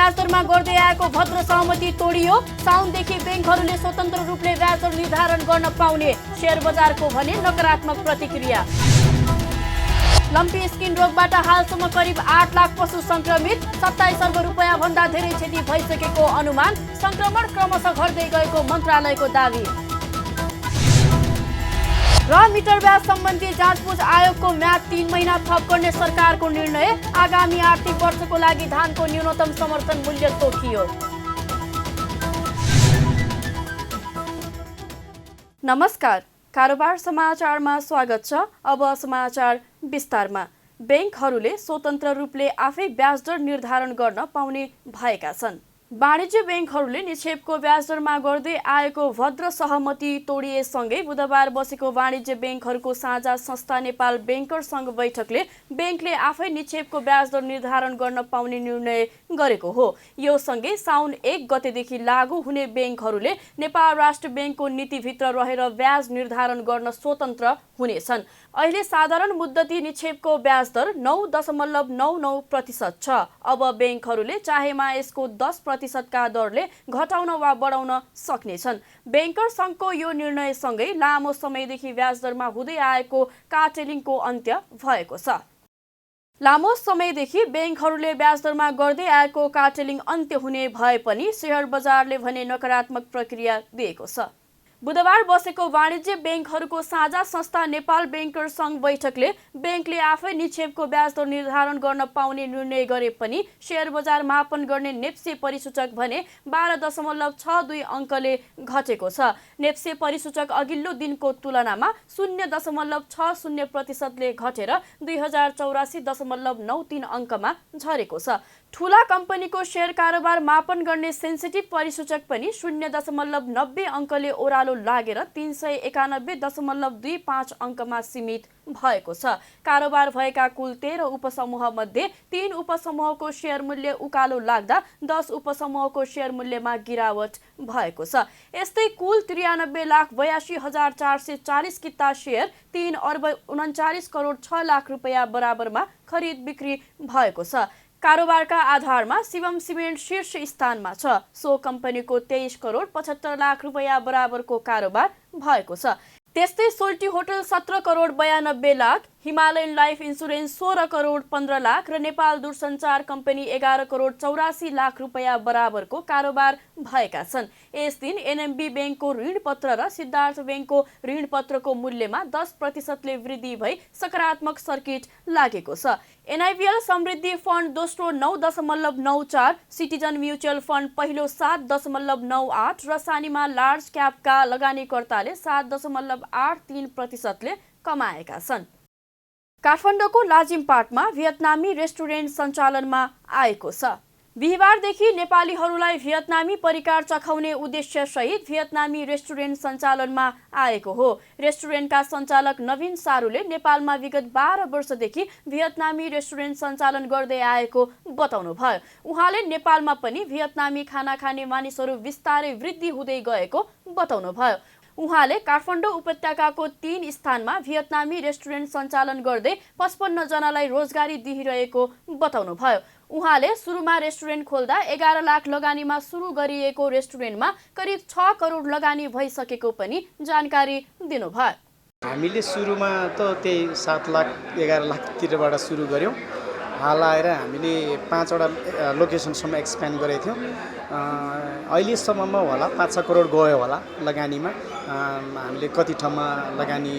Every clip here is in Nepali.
ब्याजदरमा गर्दै आएको भद्र सहमति तोडियो। साउनदेखि बैंकहरूले स्वतन्त्र रूपले ब्याजदर निर्धारण गर्न पाउने, शेयर बजारको भने नकारात्मक प्रतिक्रिया। लम्पी स्किन रोगबाट हालसम्म करिब 8 लाख पशु संक्रमित, 27 अर्ब रुपैयाँ भन्दा धेरै क्षति भइसकेको अनुमान। संक्रमण क्रमशः घट्दै गएको मन्त्रालयको दावी। र मिटर ब्याज सम्बन्धी जाँचबुझ आयोगको म्याद 3 महिना थप गर्ने सरकारको निर्णय। आगामी आर्थिक वर्षको लागि धानको न्यूनतम समर्थन मूल्य तोकियो। नमस्कार, कारोबार समाचारमा स्वागत छ। अब समाचार विस्तारमा। बैंकहरूले स्वतन्त्र रूपले आफै ब्याजदर निर्धारण गर्न पाउने भएका छन्। वाणिज्य बैंकहरूले निक्षेपको ब्याजदरमा गर्दै आएको भद्र सहमति तोडिएसँगै बुधबार बसेको वाणिज्य बैंकहरूको साझा संस्था नेपाल बैंकर संघ बैठकले बैंकले आफै निक्षेपको ब्याजदर निर्धारण गर्न पाउने निर्णय गरेको हो। यो सँगै साउन 1 गतेदेखि लागू हुने बैंकहरूले नेपाल राष्ट्र बैंकको नीतिभित्र रहेर ब्याज निर्धारण गर्न स्वतन्त्र हुनेछन्। अहिले साधारण मुद्दती निक्षेपको ब्याजदर 9.99% छ। अब बैंकहरूले चाहेमा यसको 10% का दरले घटाउन वा बढाउन सक्नेछन्। बैंकर संघको यो निर्णयसँगै लामो समयदेखि ब्याजदरमा हुँदै आएको कार्टेलिङको अन्त्य भएको छ। लामो समयदेखि बैंकहरूले ब्याजदरमा गर्दै आएको कार्टेलिङ अन्त्य हुने भए पनि शेयर बजारले भने नकारात्मक प्रतिक्रिया दिएको छ। बुधबार बसेको वाणिज्य बैंकहरूको साझा संस्था नेपाल बैंकर संघ बैठकले बैंकले आफै निक्षेपको ब्याजदर निर्धारण गर्न पाउने निर्णय गरे पनि शेयर बजार मापन गर्ने नेप्से परिसूचक भने 12.62 अङ्कले घटेको छ। नेप्से परिसूचक अघिल्लो दिनको तुलनामा 0.60% ले घटेर 2084.93 अङ्कमा झरेको छ। ठूला कम्पनीको शेयर कारोबार मापन गर्ने सेन्सिटिभ परिसूचक पनि 0.90 अङ्कले ओह्रालो लागेर 391.25 अङ्कमा सीमित भएको छ। कारोबार भएका कुल 13 उपसमूह मध्ये 3 उपसमूहको शेयर मूल्य उकालो लाग्दा 10 उपसमूहको शेयर मूल्यमा गिरावट भएको छ। यस्तै कुल 93,82,440 किता शेयर 3 अर्ब 39 करोड 6 लाख रुपैयाँ बराबरमा खरिद बिक्री भएको छ। कारोबारका आधारमा शिवम सिमेन्ट शीर्ष स्थानमा छ। सो कम्पनीको 23 करोड 75 लाख रुपैयाँ बराबरको कारोबार भएको छ। त्यस्तै Soaltee hotel 17 crore 92 lakh, Himalayan life insurance 16 crore 15 lakh र नेपाल दूरसञ्चार कम्पनी 11 करोड 84 लाख रुपैयाँ बराबरको कारोबार भएका छन्। यस दिन एनएमबी बैंकको ऋणपत्र र सिद्धार्थ बैंकको ऋणपत्रको मूल्यमा 10% ले वृद्धि भई सकारात्मक सर्किट लागेको छ। एनआइबीएल समृद्धि फन्ड दोस्रो 9.94, सिटिजन म्युचुअल फन्ड पहिलो 7.98 र सानीमा लार्ज क्यापका लगानीकर्ताले 7.83% ले कमाएका छन्। काठमाडौँको लाजिमपाटमा भियतनामी रेस्टुरेन्ट सञ्चालनमा आएको छ। बिहिबारदेखि नेपालीहरूलाई भियतनामी परिकार चखाउने उद्देश्य सहित भियतनामी रेस्टुरेन्ट सञ्चालनमा आएको हो। रेस्टुरेन्टका सञ्चालक नवीन सारूले नेपालमा विगत 12 वर्षदेखि भियतनामी रेस्टुरेन्ट सञ्चालन गर्दै आएको बताउनु भयो। उहाँले नेपालमा पनि भियतनामी खाना खाने मानिसहरू बिस्तारै वृद्धि हुँदै गएको बताउनु भयो। उहाँले काठमाडौँ उपत्यकाको 3 स्थानमा भियतनामी रेस्टुरेन्ट सञ्चालन गर्दै 55 जनालाई रोजगारी दिइरहेको बताउनु भयो। उहाँले सुरुमा रेस्टुरेन्ट खोल्दा 11 लाख लगानीमा सुरु गरिएको रेस्टुरेन्टमा करिब 6 करोड लगानी भइसकेको पनि जानकारी दिनुभयो। हामीले सुरुमा त त्यही 7 लाख 11 लाखतिरबाट सुरु गऱ्यौँ। हाल आएर हामीले 5 वटा लोकेसनसम्म एक्सप्यान्ड गरेको थियौँ। अहिलेसम्ममा होला 5-6 करोड गयो होला लगानीमा। हामीले कति ठाउँमा लगानी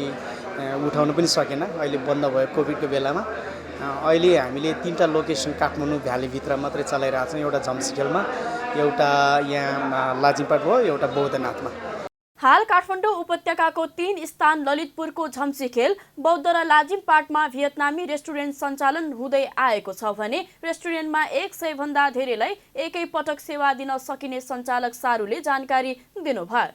उठाउनु पनि सकेन, अहिले बन्द भयो कोभिडको बेलामा। अहिले हामीले 3टा लोकेसन काठमाडौँ भ्यालीभित्र मात्रै चलाइरहेको छौँ। एउटा झम्सिखेलमा, एउटा यहाँ लाजिमपाट भयो, एउटा बौद्धनाथमा। हाल काठमाडौँ उपत्यकाको 3 स्थान ललितपुरको झम्सिखेल, बौद्ध र लाजिमपाटमा भियतनामी रेस्टुरेन्ट सञ्चालन हुँदै आएको छ भने रेस्टुरेन्टमा 100 भन्दा धेरैलाई एकै पटक सेवा दिन सकिने सञ्चालक सारूले जानकारी दिनुभयो।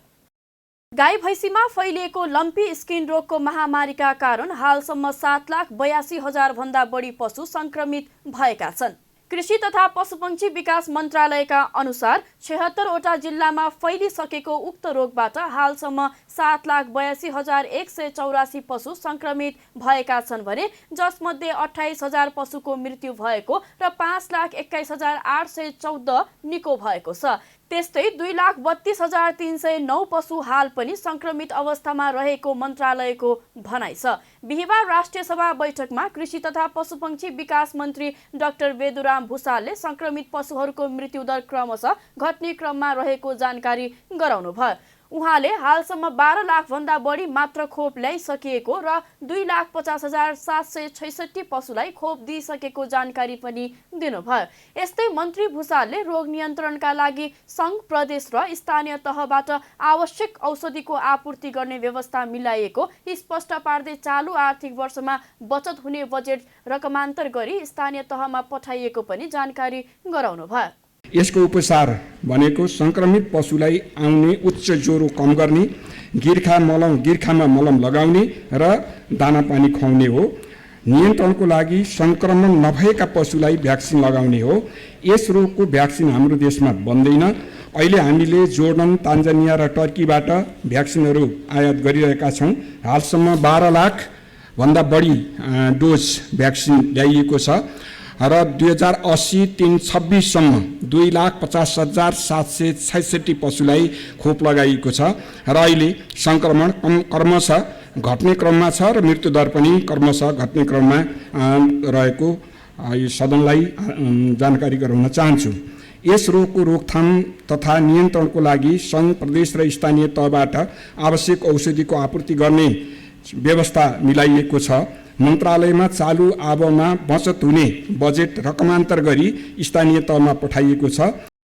गाई भैँसीमा फैलिएको लम्पी स्किन रोगको महामारीका कारण हालसम्म 7,82,000 भन्दा बढी पशु संक्रमित भएका छन्। कृषि तथा पशुपक्षी विकास मन्त्रालयका अनुसार 76वटा जिल्लामा फैलिसकेको उक्त रोगबाट हालसम्म 7,82,184 पशु संक्रमित भएका छन् भने जसमध्ये 28,000 पशुको मृत्यु भएको र 5,21,814 निको भएको छ। त्यस्तै 2,32,309 पशु हाल पनि संक्रमित अवस्थामा रहेको मन्त्रालयको भनाइ छ। बिहिबार राष्ट्रिय सभा बैठकमा कृषि तथा पशुपक्षी विकास मन्त्री डाक्टर वेदुराम भुसालले संक्रमित पशुहरूको मृत्युदर क्रमशः घट्ने क्रममा रहेको जानकारी गराउनुभयो। उहाँले हालसम्म 12 लाखभन्दा बढी मात्र खोप ल्याइसकिएको र 2,50,766 पशुलाई खोप दिइसकेको जानकारी पनि दिनुभयो। यस्तै मन्त्री भुसालले रोग नियन्त्रणका लागि सङ्घ, प्रदेश र स्थानीय तहबाट आवश्यक औषधिको आपूर्ति गर्ने व्यवस्था मिलाइएको स्पष्ट पार्दै चालु आर्थिक वर्षमा बचत हुने बजेट रकमान्तर गरी स्थानीय तहमा पठाइएको पनि जानकारी गराउनुभयो। यसको उपचार भनेको संक्रमित पशुलाई आउने उच्च ज्वरो कम गर्ने, गिर्खामा मलम लगाउने र दाना पानी खुवाउने हो। नियन्त्रणको लागि संक्रमण नभएका पशुलाई भ्याक्सिन लगाउने हो। यस रोगको भ्याक्सिन हाम्रो देशमा बन्दैन। अहिले हामीले जोर्डन, तान्जानिया र टर्कीबाट भ्याक्सिनहरू आयात गरिरहेका छौँ। हालसम्म 12 लाखभन्दा बढी डोज भ्याक्सिन ल्याइएको छ र 2080-326 सम्म 2,50,766 पशुलाई खोप लगाइएको छ र अहिले संक्रमण क्रमशः घट्ने क्रममा छ र मृत्युदर पनि क्रमशः घट्ने क्रममा रहेको सदनलाई जानकारी गराउन चाहन्छु। यस रोगको रोकथाम तथा नियन्त्रणको लागि सङ्घ, प्रदेश र स्थानीय तहबाट आवश्यक औषधिको आपूर्ति गर्ने व्यवस्था मिलाइएको छ। मन्त्रालयमा चालु आबमा बचत हुने बजेट रकमान्तर गरी स्थानीय तहमा पठाइएको छ।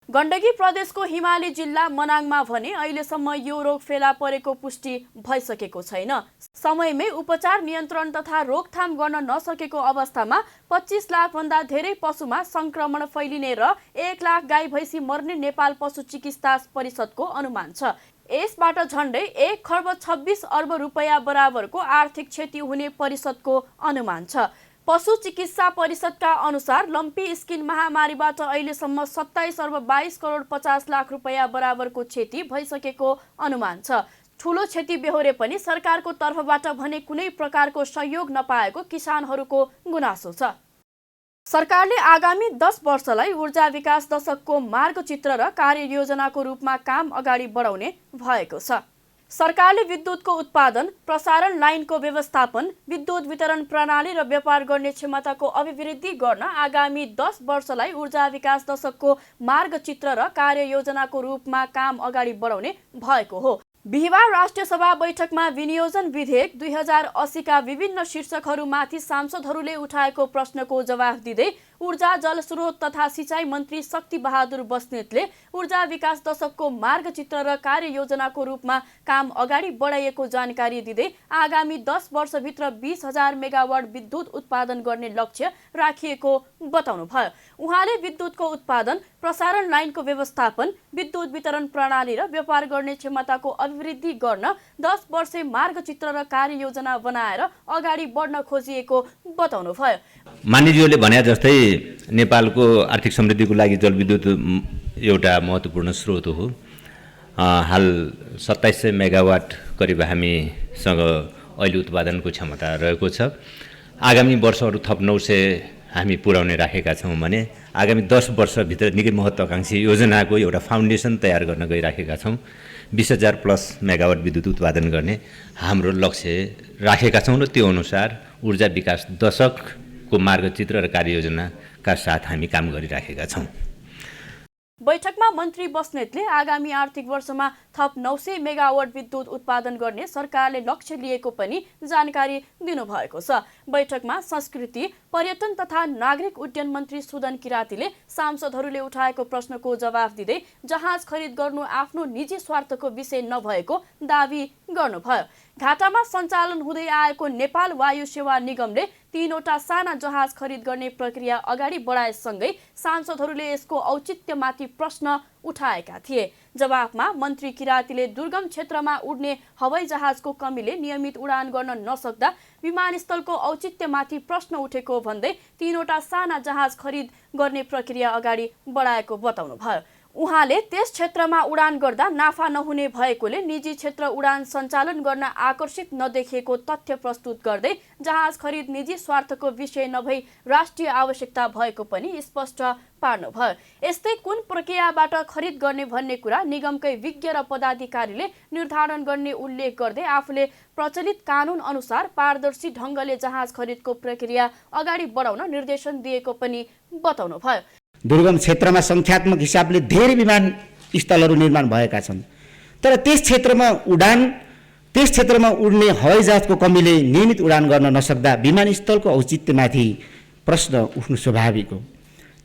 गण्डकी प्रदेशको हिमाली जिल्ला मनाङमा भने अहिलेसम्म यो रोग फेला परेको पुष्टि भइसकेको छैन। समयमै उपचार, नियन्त्रण तथा रोकथाम गर्न नसकेको अवस्थामा 25 लाखभन्दा धेरै पशुमा संक्रमण फैलिने र 1 लाख गाई भैँसी मर्ने नेपाल पशु चिकित्सा परिषदको अनुमान छ। यसबाट झण्डै 1,26 अर्ब रुपैयाँ बराबरको आर्थिक क्षति हुने परिषदको अनुमान छ। पशु चिकित्सा परिषदका अनुसार लम्पी स्किन महामारीबाट अहिलेसम्म 27 अर्ब 22 करोड 50 लाख रुपैयाँ बराबरको क्षति भइसकेको अनुमान छ। ठूलो क्षति बेहोरे पनि सरकारको तर्फबाट भने कुनै प्रकारको सहयोग नपाएको किसानहरूको गुनासो छ। सरकारले आगामी 10 वर्षलाई ऊर्जा विकास दशकको मार्गचित्र र कार्ययोजनाको रूपमा काम अगाडि बढाउने भएको छ। सरकारले विद्युतको उत्पादन, प्रसारण लाइनको व्यवस्थापन, विद्युत वितरण प्रणाली र व्यापार गर्ने क्षमताको अभिवृद्धि गर्न आगामी 10 वर्षलाई ऊर्जा विकास दशकको मार्गचित्र र कार्ययोजनाको रूपमा काम अगाडि बढाउने भएको हो। बिहिबार राष्ट्रिय सभा बैठकमा विनियोजन विधेयक 2080 का विभिन्न शीर्षकहरूमाथि सांसदहरूले उठाएको प्रश्नको जवाफ दिँदै ऊर्जा, जलस्रोत तथा सिँचाइ मन्त्री शक्ति बहादुर बस्नेतले ऊर्जा विकास दशकको मार्गचित्र र कार्ययोजनाको रूपमा काम अगाडि बढाइएको जानकारी दिँदै आगामी 10 वर्षभित्र 20,000 मेगावाट विद्युत उत्पादन गर्ने लक्ष्य राखिएको बताउनुभयो। उहाँले विद्युतको उत्पादन, प्रसारण लाइनको व्यवस्थापन, विद्युत वितरण प्रणाली र व्यापार गर्ने क्षमताको अभिवृद्धि गर्न 10 वर्षे मार्गचित्र र कार्ययोजना बनाएर अगाडि बढ्न खोजिएको बताउनुभयो। मानिसहरूले भने जस्तै नेपालको आर्थिक समृद्धिको लागि जलविद्युत एउटा महत्त्वपूर्ण स्रोत हो। हाल 2700 मेगावाट करिब हामीसँग अहिले उत्पादनको क्षमता रहेको छ। आगामी वर्षहरू थप 900 हामी पुर्याउने राखेका छौँ भने आगामी 10 वर्षभित्र निकै महत्त्वाकांक्षी योजनाको एउटा फाउन्डेसन तयार गर्न गइराखेका छौँ। 20,000 प्लस मेगावाट विद्युत उत्पादन गर्ने हाम्रो लक्ष्य राखेका छौँ र त्यो अनुसार ऊर्जा विकास दशकको मार्गचित्र र कार्ययोजनाका साथ हामी काम गरिराखेका छौँ। बैठकमा मन्त्री बस्नेतले आगामी आर्थिक वर्षमा थप 900 मेगावाट विद्युत उत्पादन गर्ने सरकारले लक्ष्य लिएको पनि जानकारी दिनुभएको छ। बैठकमा संस्कृति, पर्यटन तथा नागरिक उड्डयन मन्त्री सुदन किरातीले सांसदहरूले उठाएको प्रश्नको जवाफ दिँदै जहाज खरिद गर्नु आफ्नो निजी स्वार्थको विषय नभएको दावी गर्नुभयो। घाटामा सञ्चालन हुँदै आएको नेपाल वायु सेवा निगमले 3वटा साना जहाज खरिद गर्ने प्रक्रिया अगाडि बढाएसँगै सांसदहरूले यसको औचित्यमाथि प्रश्न उठाएका थिए। जवाफमा मन्त्री किरातीले दुर्गम क्षेत्रमा उड्ने हवाई जहाजको कमीले नियमित उडान गर्न नसक्दा विमानस्थलको औचित्यमाथि प्रश्न उठेको भन्दै 3वटा साना जहाज खरिद गर्ने प्रक्रिया अगाडि बढाएको बताउनुभयो। उहाँले त्यस क्षेत्रमा उडान गर्दा नाफा नहुने भएकोले निजी क्षेत्र उडान सञ्चालन गर्न आकर्षित नदेखिएको तथ्य प्रस्तुत गर्दै जहाज खरिद निजी स्वार्थको विषय नभई राष्ट्रिय आवश्यकता भएको पनि स्पष्ट पार्नुभयो। यस्तै कुन प्रक्रियाबाट खरिद गर्ने भन्ने कुरा निगमकै विज्ञ र पदाधिकारीले निर्धारण गर्ने उल्लेख गर्दै आफूले प्रचलित कानुन अनुसार पारदर्शी ढङ्गले जहाज खरिदको प्रक्रिया अगाडि बढाउन निर्देशन दिएको पनि बताउनुभयो। दुर्गम क्षेत्रमा संख्यात्मक हिसाबले धेरै विमानस्थलहरू निर्माण भएका छन्, तर त्यस क्षेत्रमा उड्ने हवाईजहाजको कमीले नियमित उडान गर्न नसक्दा विमानस्थलको औचित्यमाथि प्रश्न उठ्नु स्वाभाविक हो।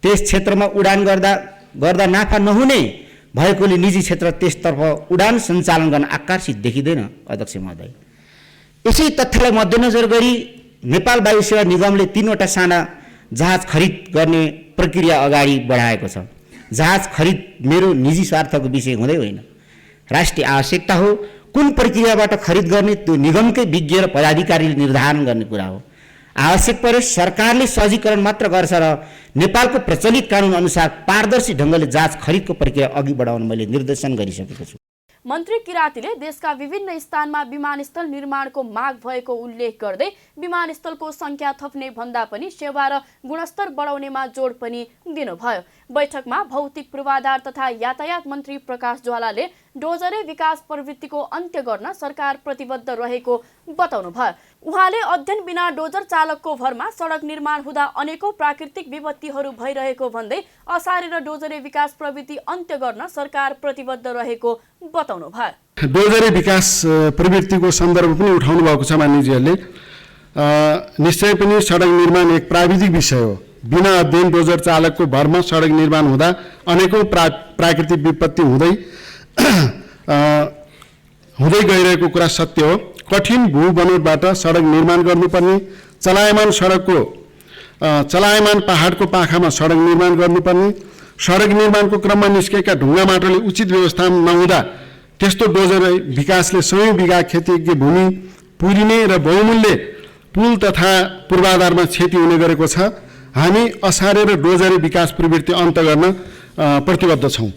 त्यस क्षेत्रमा उडान गर्दा नाफा नहुने भएकोले निजी क्षेत्र त्यसतर्फ उडान सञ्चालन गर्न आकर्षित देखिँदैन। अध्यक्ष महोदय, यसै तथ्यलाई मध्यनजर गरी नेपाल वायु सेवा निगमले 3वटा साना जहाज खरिद गर्ने प्रक्रिया अगाडि बढाएको छ। जहाज खरिद मेरो निजी स्वार्थको विषय हुँदै होइन, राष्ट्रिय आवश्यकता हो। कुन प्रक्रियाबाट खरिद गर्ने त्यो निगमकै विज्ञ र पदाधिकारीले निर्धारण गर्ने कुरा हो। आवश्यक परे सरकारले सहजीकरण मात्र गर्छ र नेपालको प्रचलित कानुन अनुसार पारदर्शी ढङ्गले जहाज खरिदको प्रक्रिया अघि बढाउन मैले निर्देशन गरिसकेको छु। मन्त्री किरातीले देशका विभिन्न स्थानमा विमानस्थल निर्माणको माग भएको उल्लेख गर्दै विमानस्थलको संख्या थप्ने भन्दा पनि सेवा र गुणस्तर बढाउनेमा जोड पनि दिनुभयो। बैठकमा भौतिक पूर्वाधार तथा यातायात मन्त्री प्रकाश ज्वालाले डोजरे विकास प्रवृत्तिको अन्त्य गर्न सरकार प्रतिबद्ध रहेको बताउनुभयो। उहाँले अध्ययन बिना डोजर चालकको भरमा सडक निर्माण हुँदा अनेकौं प्राकृतिक विपत्तिहरू भइरहेको भन्दै असारे र डोजरे विकास प्रवृत्ति अन्त्य गर्न सरकार प्रतिबद्ध रहेको बताउनुभयो। डोजरे विकास प्रवृत्तिको सन्दर्भ पनि उठाउनु भएको छ मानिसहरूले। निश्चय पनि सडक निर्माण एक प्राविधिक विषय हो। बिना अध्ययन डोजर चालकको भरमा सडक निर्माण हुँदा अनेकौं प्राकृतिक विपत्ति हुँदै गइरहेको कुरा सत्य हो। कठिन भू बनोटबाट सडक निर्माण गर्नुपर्ने, चलायमान पहाडको पाखामा सडक निर्माण गर्नुपर्ने, सडक निर्माणको क्रममा निस्केका ढुङ्गा माटोले उचित व्यवस्था नहुँदा त्यस्तो डोजर विकासले 100 बिघा खेतीयोग्य भूमि पुरिने र बहुमूल्य पुल तथा पूर्वाधारमा क्षति हुने गरेको छ। हामी असारे र डोजरे विकास प्रवृत्ति अन्त्य गर्न प्रतिबद्ध छौँ।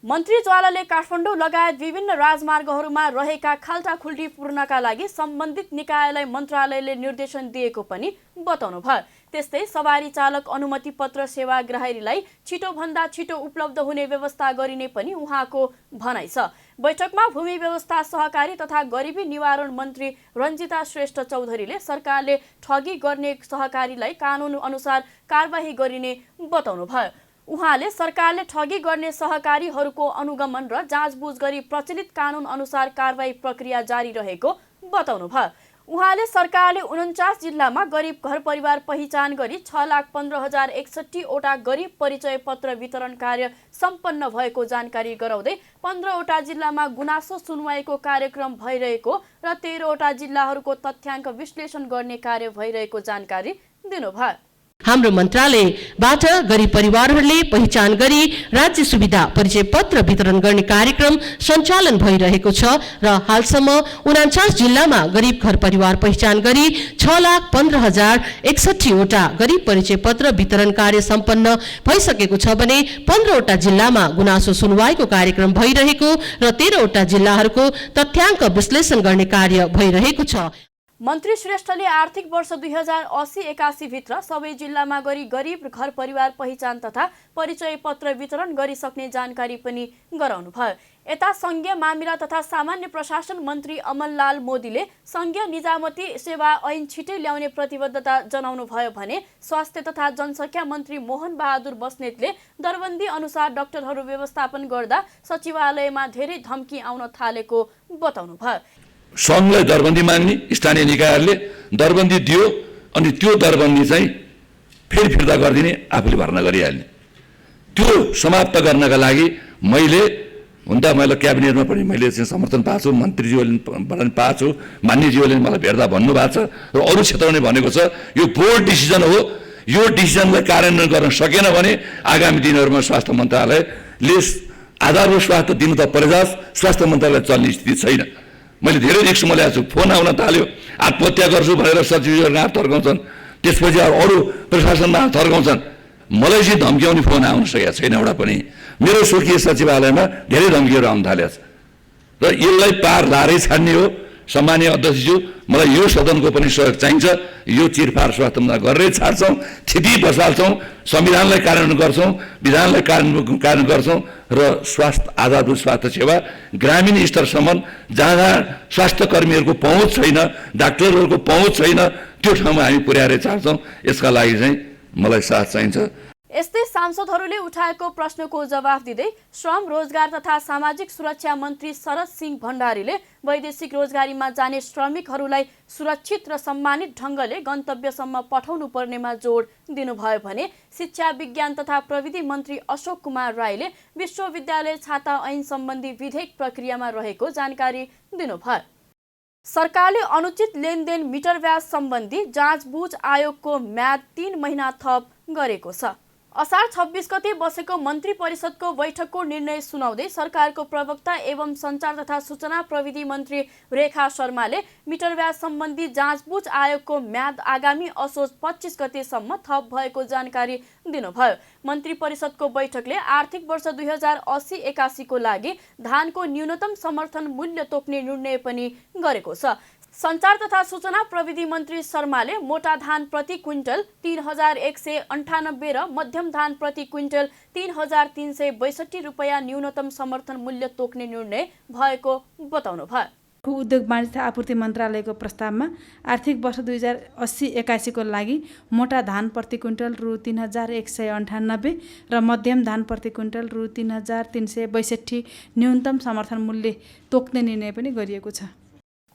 मन्त्री ज्वालाले काठमाडौँ लगायत विभिन्न राजमार्गहरूमा रहेका खाल्टाखुल्टी पूर्णका लागि सम्बन्धित निकायलाई मन्त्रालयले निर्देशन दिएको पनि बताउनुभयो। त्यस्तै सवारी चालक अनुमति पत्र सेवाग्राहीलाई छिटोभन्दा छिटो उपलब्ध हुने व्यवस्था गरिने पनि उहाँको भनाइ छ। बैठकमा भूमि व्यवस्था सहकारी तथा गरिबी निवारण मन्त्री रञ्जिता श्रेष्ठ चौधरीले सरकारले ठगी गर्ने सहकारीलाई कानुन अनुसार कारबाही गरिने बताउनुभयो। उहाँले सरकारले ठगी गर्ने सहकारीहरूको अनुगमन र जाँचबुझ गरी प्रचलित कानुन अनुसार कारबाही प्रक्रिया जारी रहेको बताउनुभयो। उहाँले सरकारले 49 जिल्लामा गरिब घर परिवार पहिचान गरी 6,15,061 वटा गरिब परिचय पत्र वितरण कार्य सम्पन्न भएको जानकारी गराउँदै 15 वटा जिल्लामा गुनासो सुनवाईको कार्यक्रम भइरहेको र 13 वटा जिल्लाहरूको तथ्याङ्क विश्लेषण गर्ने कार्य भइरहेको जानकारी दिनुभयो। हाम्रो मन्त्रालयबाट गरिब परिवारहरूले पहिचान गरी राज्य सुविधा परिचय पत्र वितरण गर्ने कार्यक्रम सञ्चालन भइरहेको छ र हालसम्म 49 जिल्लामा गरिब घर परिवार पहिचान गरी 6,15,061 वटा गरिब परिचय पत्र वितरण कार्य सम्पन्न भइसकेको छ भने 15 वटा जिल्लामा गुनासो सुनवाईको कार्यक्रम भइरहेको र 13 वटा जिल्लाहरूको तथ्याङ्क विश्लेषण गर्ने कार्य भइरहेको छ। मन्त्री श्रेष्ठले आर्थिक वर्ष 2080-81 भित्र सबै जिल्लामा गरी गरिब घर परिवार पहिचान तथा परिचय पत्र वितरण गरिसक्ने जानकारी पनि गराउनुभयो। यता संघीय मामिला तथा सामान्य प्रशासन मन्त्री अमललाल मोदीले संघीय निजामती सेवा ऐन छिटै ल्याउने प्रतिबद्धता जनाउनु भयो भने स्वास्थ्य तथा जनसङ्ख्या मन्त्री मोहन बहादुर बस्नेतले दरबन्दी अनुसार डाक्टरहरू व्यवस्थापन गर्दा सचिवालयमा धेरै धम्की आउन थालेको बताउनुभयो। सङ्घलाई दरबन्दी माग्ने स्थानीय निकायहरूले दरबन्दी दियो अनि त्यो दरबन्दी चाहिँ फेरि फिर्ता गरिदिने, आफूले भर्ना गरिहाल्ने। त्यो समाप्त गर्नका लागि मैले हुन त मैले क्याबिनेटमा पनि मैले चाहिँ समर्थन पाएको छु, मन्त्रीज्यूबाट पनि पाएको छु, मान्यज्यूले मलाई भेट्दा भन्नुभएको छ र अरू क्षेत्रमा पनि भनेको छ यो बोर्ड डिसिजन हो। यो डिसिजनलाई कार्यान्वयन गर्न सकेन भने आगामी दिनहरूमा स्वास्थ्य मन्त्रालयले आधारभूत स्वास्थ्य दिनु त परेजास, स्वास्थ्य मन्त्रालय चल्ने स्थिति छैन। मैले धेरै रिक्समा ल्याएको छु, फोन आउन थाल्यो, आत्महत्या गर्छु भनेर सचिवहरूले हात थर्काउँछन्, त्यसपछि अरू प्रशासनमा हात थर्काउँछन्। मलाई चाहिँ धम्क्याउने फोन आउन सकेको छैन एउटा पनि। मेरो स्वकीय सचिवालयमा धेरै धम्कीहरू आउन थालेको छ र यसलाई पार लारै छाड्ने हो। सम्मानीय अध्यक्षज्यू, मलाई यो सदनको पनि सहयोग चाहिन्छ। यो चिरफार स्वास्थ्यमा गरेरै छाड्छौँ, स्थिति बसाल्छौँ, संविधानलाई कार्यान्वयन गर्छौँ, विधानलाई कार्यान्वयन गर्छौँ र स्वास्थ्य आधारभूत स्वास्थ्य सेवा ग्रामीण स्तरसम्म जहाँ स्वास्थ्य कर्मीहरूको पहुँच छैन, डाक्टरहरूको पहुँच छैन, त्यो ठाउँमा हामी पुर्याएरै छाड्छौँ। यसका लागि चाहिँ मलाई साथ चाहिन्छ। यस्तै सांसदहरूले उठाएको प्रश्नको जवाफ दिँदै श्रम, रोजगार तथा सामाजिक सुरक्षा मन्त्री शरद सिंह भण्डारीले वैदेशिक रोजगारीमा जाने श्रमिकहरूलाई सुरक्षित र सम्मानित ढङ्गले गन्तव्यसम्म पठाउनु पर्नेमा जोड दिनुभयो भने शिक्षा, विज्ञान तथा प्रविधि मन्त्री अशोक कुमार राईले विश्वविद्यालय छाता ऐन सम्बन्धी विधेयक प्रक्रियामा रहेको जानकारी दिनुभयो। सरकारले अनुचित लेनदेन मिटर ब्याज सम्बन्धी जाँचबुझ आयोगको म्याद 3 महिना थप गरेको छ। असार 26 गते बसेको मन्त्री परिषदको बैठकको निर्णय सुनाउँदै सरकारको प्रवक्ता एवं सञ्चार तथा सूचना प्रविधि मन्त्री रेखा शर्माले मिटर ब्याज सम्बन्धी जाँचबुझ आयोगको म्याद आगामी असोज 25 गतेसम्म थप भएको जानकारी दिनुभयो। मन्त्री परिषदको बैठकले आर्थिक वर्ष 2080-81 को लागि धानको न्यूनतम समर्थन मूल्य तोक्ने निर्णय पनि गरेको छ। सञ्चार तथा सूचना प्रविधि मन्त्री शर्माले मोटा धान प्रति क्विन्टल 3198 र मध्यम धान प्रति क्विन्टल 3362 रुपैयाँ न्यूनतम समर्थन मूल्य तोक्ने निर्णय भएको बताउनुभयो। उद्योग वाणिज्य तथा आपूर्ति मन्त्रालयको प्रस्तावमा आर्थिक वर्ष 2080-81 को लागि मोटा धान प्रति क्विन्टल रु 3198 र मध्यम धान प्रति क्विन्टल रु 3362 न्यूनतम समर्थन मूल्य तोक्ने निर्णय पनि गरिएको छ।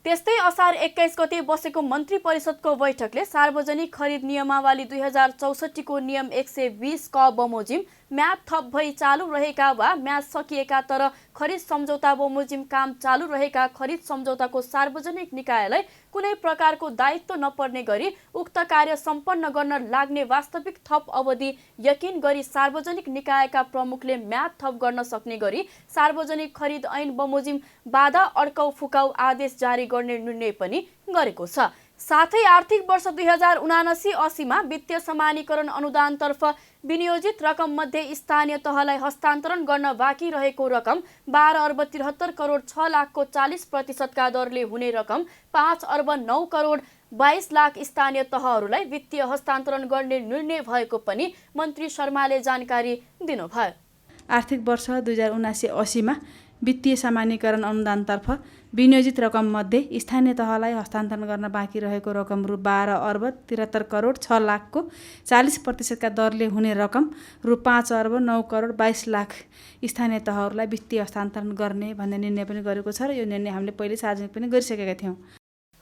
त्यस्तै असार 21 गते बसेको मन्त्री परिषदको बैठकले सार्वजनिक खरिद नियमावली 2064 को नियम 120 क बमोजिम म्याद थप भई चालू रहेका वा म्याद सकिएका तर खरिद सम्झौता बमोजिम काम चालू रहेका खरिद सम्झौताको सार्वजनिक निकायलाई कुनै प्रकारको दायित्व नपर्ने गरी उक्त कार्य सम्पन्न गर्न लाग्ने वास्तविक थप अवधि यकिन गरी सार्वजनिक निकायका प्रमुखले म्याद थप गर्न सक्ने गरी सार्वजनिक खरिद ऐन बमोजिम बाधा अड्काउ फुकाउ आदेश जारी गर्ने निर्णय पनि गरेको छ। साथै आर्थिक वर्ष 2079-80 मा वित्तीय समानीकरण अनुदानतर्फ विनियोजित रकम मध्ये स्थानीय तहलाई हस्तान्तरण गर्न बाँकी रहेको रकम 12 अर्ब 73 करोड 6 लाखको 40% का दरले हुने रकम 5 अर्ब 9 करोड 22 लाख स्थानीय तहहरूलाई वित्तीय हस्तान्तरण गर्ने निर्णय भएको पनि मन्त्री शर्माले जानकारी दिनुभयो। आर्थिक वर्ष 2079-80 मा वित्तीय समानीकरण अनुदानतर्फ विनियोजित रकम मध्ये स्थानीय तहलाई हस्तान्तरण गर्न बाँकी रहेको रकम रु 12 अर्ब 73 करोड 6 लाखको 40% का दरले हुने रकम रु 5 अर्ब 9 करोड 22 लाख स्थानीय तहहरूलाई वित्तीय हस्तान्तरण गर्ने भन्ने निर्णय पनि गरेको छ र यो निर्णय हामीले पहिले सार्वजनिक पनि गरिसकेका थियौँ।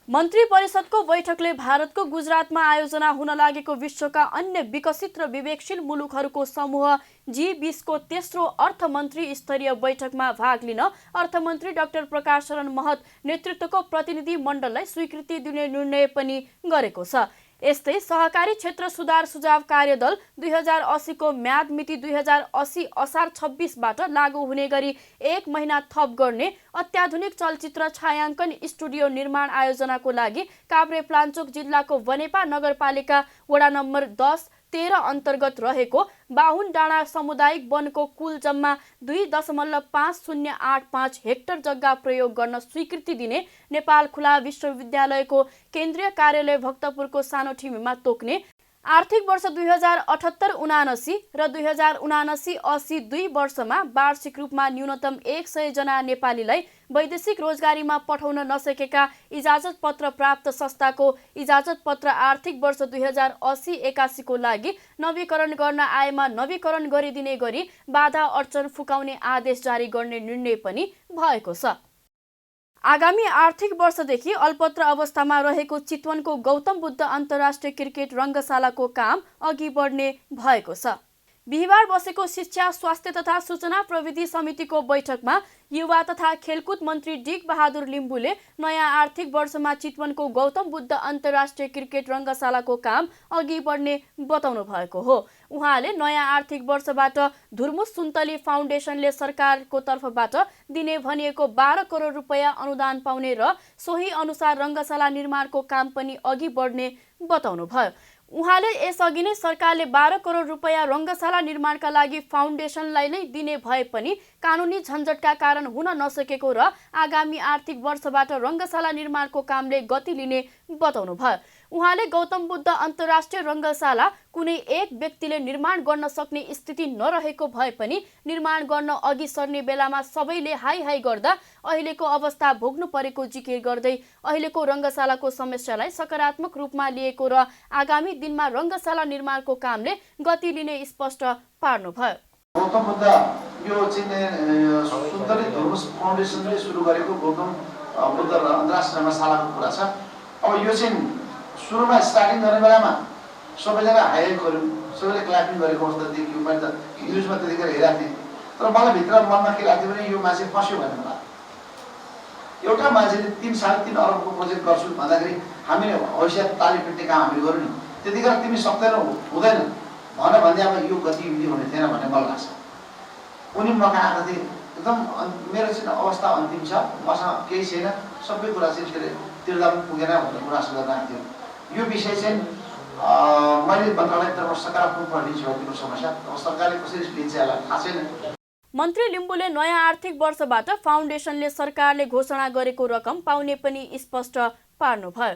मन्त्री परिषदको बैठकले भारतको गुजरातमा आयोजना हुन लागेको विश्वका अन्य विकसित र विवेकशील मुलुकहरूको समूह G20 को तेस्रो अर्थमन्त्री स्तरीय बैठकमा भाग लिन अर्थमन्त्री डाक्टर प्रकाश शरण महत नेतृत्वको प्रतिनिधि मण्डललाई स्वीकृति दिने निर्णय पनि गरेको छ। यस्तै सहकारी क्षेत्र सुधार सुझाव कार्यदल 2080 को म्याद मिति 2080 असार 26 बाट लागू हुने गरी 1 महिना थप गर्ने अत्याधुनिक चलचित्र छायाङ्कन स्टुडियो निर्माण आयोजनाको लागि काभ्रेपलाञ्चोक जिल्लाको वनेपा नगरपालिका वडा नम्बर 10-13 अन्तर्गत रहेको बाहुन डाँडा सामुदायिक वनको कुल जम्मा 2.5085 हेक्टर जग्गा प्रयोग गर्न स्वीकृति दिने नेपाल खुला विश्वविद्यालयको केन्द्रीय कार्यालय भक्तपुरको सानो ठिमीमा तोक्ने आर्थिक वर्ष 2078-79 र 2079-80 दुई वर्षमा वार्षिक रूपमा न्यूनतम 100 जना नेपालीलाई वैदेशिक रोजगारीमा पठाउन नसकेका इजाजत पत्र प्राप्त संस्थाको इजाजत पत्र आर्थिक वर्ष 2080-81 को लागि नवीकरण गर्न आएमा नवीकरण गरिदिने गरी बाधा अडचन फुकाउने आदेश जारी गर्ने निर्णय पनि भएको छ। आगामी आर्थिक वर्षदेखि अल्पत्र अवस्थामा रहेको चितवनको गौतम बुद्ध अन्तर्राष्ट्रिय क्रिकेट रङ्गशालाको काम अघि बढ्ने भएको छ। बिहिबार बसेको शिक्षा, स्वास्थ्य तथा सूचना प्रविधि समितिको बैठकमा युवा तथा खेलकुद मन्त्री डिक बहादुर लिम्बुले नयाँ आर्थिक वर्षमा चितवनको गौतम बुद्ध अन्तर्राष्ट्रिय क्रिकेट रङ्गशालाको काम अघि बढ्ने बताउनु भएको हो। उहाँले नयाँ आर्थिक वर्षबाट धुर्मुस सुन्तली फाउन्डेसनले सरकारको तर्फबाट दिने भनिएको 12 करोड रुपैयाँ अनुदान पाउने र सोही अनुसार रङ्गशाला निर्माणको काम पनि अघि बढ्ने बताउनु भयो। उहाँले यसअघि नै सरकारले 12 करोड रुपैयाँ रङ्गशाला निर्माणका लागि फाउन्डेसनलाई नै दिने भए पनि कानुनी झन्झटका कारण हुन नसकेको र आगामी आर्थिक वर्षबाट रङ्गशाला निर्माणको कामले गति लिने बताउनु भयो। उहाँले गौतम बुद्ध अन्तर्राष्ट्रिय रङ्गशाला कुनै एक व्यक्तिले निर्माण गर्न सक्ने स्थिति नरहेको भए पनि निर्माण गर्न अघि सर्ने बेलामा सबैले हाई हाई गर्दा अहिलेको अवस्था भोग्नु परेको जिकिर गर्दै अहिलेको रङ्गशालाको समस्यालाई सकारात्मक रूपमा लिएको र आगामी दिनमा रङ्गशाला निर्माणको कामले गति लिने स्पष्ट पार्नुभयो। गौतम बुद्ध यो चाहिँ सुन्तली धुर्मुस फाउन्डेसनले सुरु गरेको गौतम बुद्ध अन्तर्राष्ट्रिय रङ्गशालाको कुरा छ। अब यो चाहिँ सुरुमा स्टार्टिङ गर्ने बेलामा सबैजना हाइलाइटहरू सबैले क्ल्यापिङ गरेको अवस्था देखियो। मैले त न्युजमा त्यतिखेर हेरेको थिएँ, तर मलाई भित्र मनमा के लाग्थ्यो भने यो मान्छे फस्यो भन्ने मलाई। एउटा मान्छेले 3-3.5 अरबको प्रोजेक्ट गर्छु भन्दाखेरि हामीले हैसियत ताली पिट्ने काम हामीले गऱ्यौँ नि, त्यतिखेर तिमी सक्दैनौ हुँदैन भने अब यो गतिविधि हुने थिएन भन्ने मलाई लाग्छ। उनी मका आएको थिएँ, एकदम मेरो चाहिँ अवस्था अन्तिम छ, मसँग केही छैन, सबै कुरा चाहिँ के अरे तिर्दा पनि पुगेन भन्ने कुरा गर्न आएको थियो। यो विषय चाहिँ मैले मन्त्रालय तर्फ सकारात्मक लिन्छु त्यो समस्या। अब सरकारले कसरी लिन्छ यसलाई थाहा छैन। मन्त्री लिम्बुले नयाँ आर्थिक वर्षबाट फाउन्डेसनले सरकारले घोषणा गरेको रकम पाउने पनि स्पष्ट पार्नुभयो।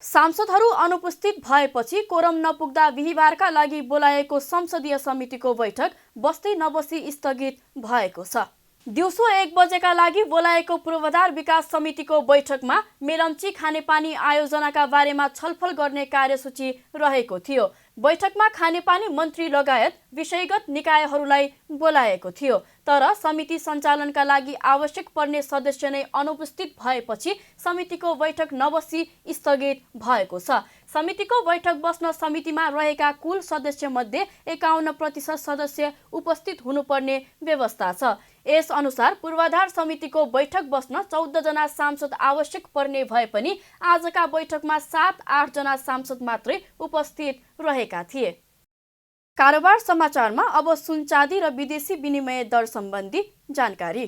सांसदहरू अनुपस्थित भएपछि कोरम नपुग्दा बिहिबारका लागि बोलाएको संसदीय समितिको बैठक बस्दै नबसी स्थगित भएको छ। दिउँसो 1 बजेका लागि बोलाएको पूर्वाधार विकास समितिको बैठकमा मेलम्ची खानेपानी आयोजनाका बारेमा छलफल गर्ने कार्यसूची रहेको थियो। बैठकमा खानेपानी मन्त्री लगायत विषयगत निकायहरूलाई बोलाएको थियो, तर समिति सञ्चालनका लागि आवश्यक पर्ने सदस्य नै अनुपस्थित भएपछि समितिको बैठक नबसी स्थगित भएको छ। समितिको बैठक बस्न समितिमा रहेका कुल सदस्य मध्ये 51% सदस्य उपस्थित हुनुपर्ने व्यवस्था छ। यस अनुसार पूर्वाधार समितिको बैठक बस्न 14 जना सांसद आवश्यक पर्ने भए पनि आजका बैठकमा 7-8 जना सांसद मात्रै उपस्थित रहेका थिए। कारोबार समाचारमा अब सुन चाँदी र विदेशी विनिमय दर सम्बन्धी जानकारी।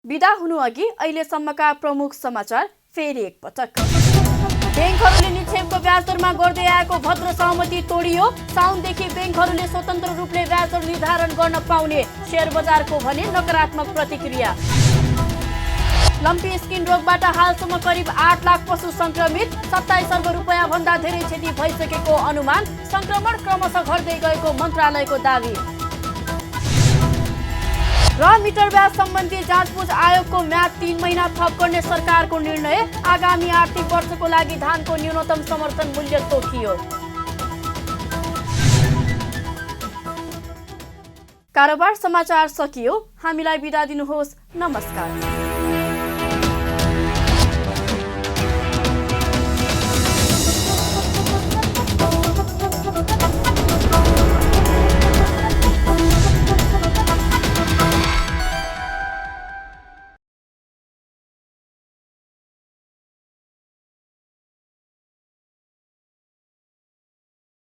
बिदा हुनु अघि अहिलेसम्मका प्रमुख समाचार फेरि एकपटक। ब्याङ्कहरूले निक्षेपको ब्याज दरमा गर्दै आएको भद्र सहमति तोडियो। साउनदेखि ब्याङ्कहरूले स्वतन्त्र रूपले ब्याज दर निर्धारण गर्न पाउने, शेयर बजारको भने नकारात्मक प्रतिक्रिया। लम्पी स्किन रोगबाट हालसम्म करिब 8 लाख पशु संक्रमित, 27 अर्ब रुपैयाँ भन्दा धेरै क्षति भइसकेको अनुमान। संक्रमण क्रमशः घट्दै गएको मन्त्रालयको दावी। र मिटर ब्याज सम्बन्धी जाँचबुझ आयोगको म्याद 3 महिना थप गर्ने सरकारको निर्णय। आगामी आर्थिक वर्षको लागि धानको न्यूनतम समर्थन मूल्य तोकियो। कारोबार समाचार सकियो। हामीलाई बिदा दिनुहोस्। नमस्कार।